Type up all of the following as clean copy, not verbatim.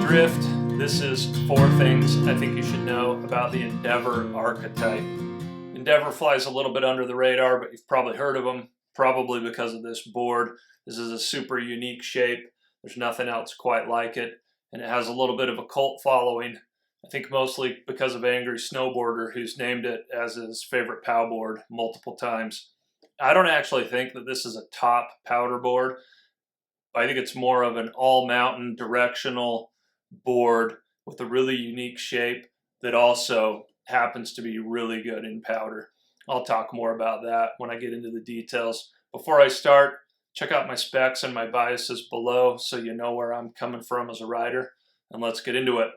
drift, this is 4 things I think you should know about the Endeavor Archetype. Endeavor flies a little bit under the radar, but you've probably heard of them, probably because of this board. This is a super unique shape. There's nothing else quite like it, and it has a little bit of a cult following. I think mostly because of Angry Snowboarder, who's named it as his favorite POW board multiple times. I don't actually think that this is a top powder board. I think it's more of an all-mountain directional board with a really unique shape that also happens to be really good in powder. I'll talk more about that when I get into the details. Before I start, check out my specs and my biases below so you know where I'm coming from as a rider, and let's get into it.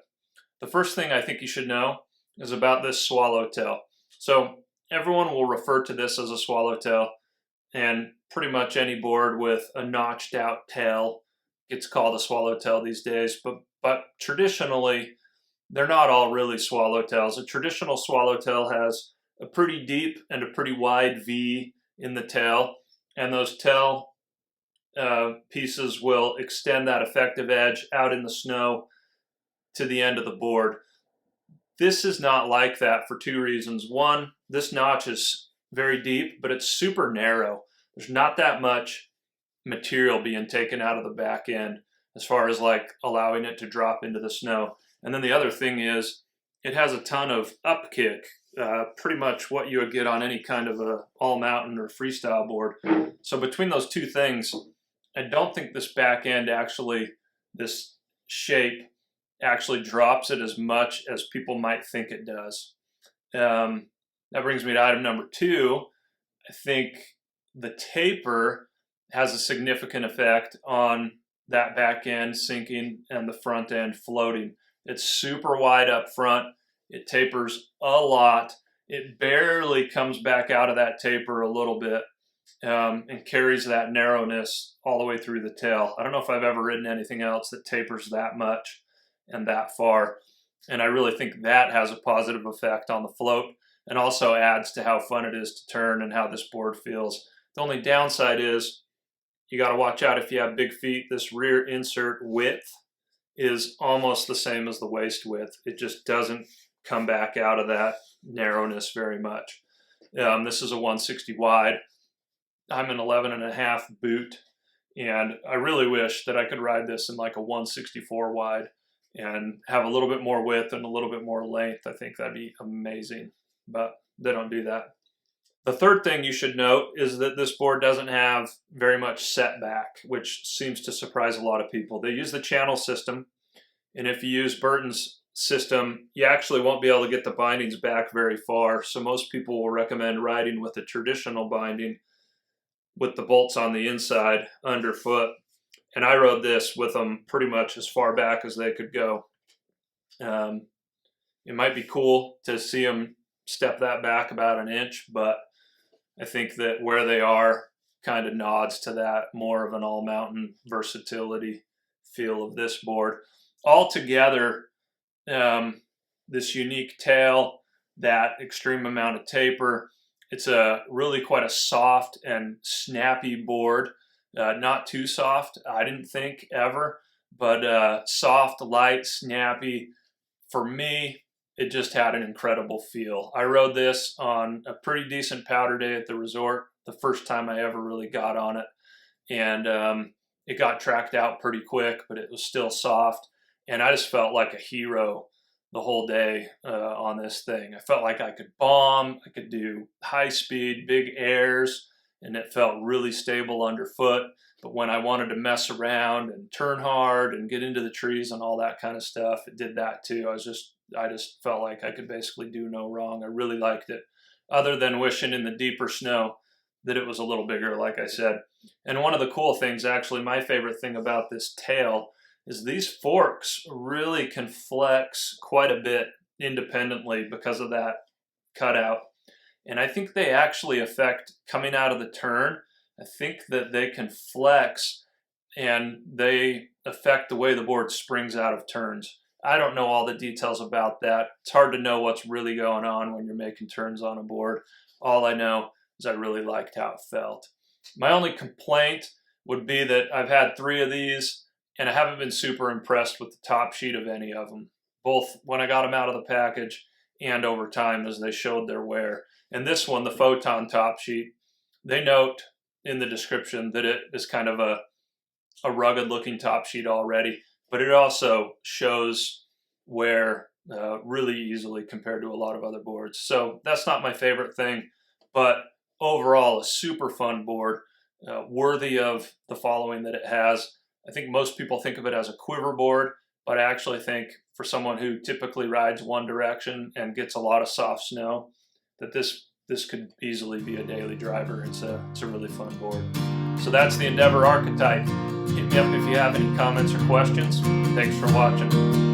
The first thing I think you should know is about this swallowtail. So everyone will refer to this as a swallowtail, and pretty much any board with a notched out tail gets called a swallowtail these days, but traditionally they're not all really swallowtails. A traditional swallowtail has a pretty deep and a pretty wide V in the tail, and those tail pieces will extend that effective edge out in the snow to the end of the board. This is not like that for 2 reasons. One, this notch is very deep, but it's super narrow. There's not that much material being taken out of the back end as far as like allowing it to drop into the snow. And then the other thing is it has a ton of upkick, pretty much what you would get on any kind of a all mountain or freestyle board. So between those 2 things, I don't think this back end actually, this shape actually drops it as much as people might think it does. That brings me to item number 2. I think the taper has a significant effect on that back end sinking and the front end floating. It's super wide up front. It tapers a lot. It barely comes back out of that taper a little bit and carries that narrowness all the way through the tail. I don't know if I've ever ridden anything else that tapers that much and that far. And I really think that has a positive effect on the float and also adds to how fun it is to turn and how this board feels. The only downside is you got to watch out if you have big feet. This rear insert width is almost the same as the waist width. It just doesn't come back out of that narrowness very much. This is a 160 wide. I'm an 11.5 boot, and I really wish that I could ride this in like a 164 wide and have a little bit more width and a little bit more length. I think that'd be amazing, but they don't do that. The third thing you should note is that this board doesn't have very much setback, which seems to surprise a lot of people. They use the channel system, and if you use Burton's system, you actually won't be able to get the bindings back very far. So most people will recommend riding with a traditional binding with the bolts on the inside underfoot. And I rode this with them pretty much as far back as they could go. It might be cool to see them step that back about an inch, but I think that where they are kind of nods to that more of an all-mountain versatility feel of this board. Altogether, this unique tail, that extreme amount of taper, it's a really quite a soft and snappy board. Not too soft, I didn't think ever, but soft, light, snappy. For me, it just had an incredible feel. I rode this on a pretty decent powder day at the resort, the first time I ever really got on it. And it got tracked out pretty quick, but it was still soft. And I just felt like a hero the whole day on this thing. I felt like I could bomb, I could do high speed, big airs, and it felt really stable underfoot. But when I wanted to mess around and turn hard and get into the trees and all that kind of stuff, it did that too. I just felt like I could basically do no wrong. I really liked it, other than wishing in the deeper snow that it was a little bigger, like I said. And one of the cool things, actually, my favorite thing about this tail is these forks really can flex quite a bit independently because of that cutout. And I think they actually affect coming out of the turn. I think that they can flex and they affect the way the board springs out of turns. I don't know all the details about that. It's hard to know what's really going on when you're making turns on a board. All I know is I really liked how it felt. My only complaint would be that I've had 3 of these and I haven't been super impressed with the top sheet of any of them, both when I got them out of the package and over time as they showed their wear. And this one, the Photon top sheet, they note in the description that it is kind of a rugged looking top sheet already, but it also shows wear really easily compared to a lot of other boards. So that's not my favorite thing, but overall a super fun board, worthy of the following that it has. I think most people think of it as a quiver board, but I actually think for someone who typically rides one direction and gets a lot of soft snow, that this could easily be a daily driver. It's a really fun board. So that's the Endeavor Archetype. Hit me up if you have any comments or questions. Thanks for watching.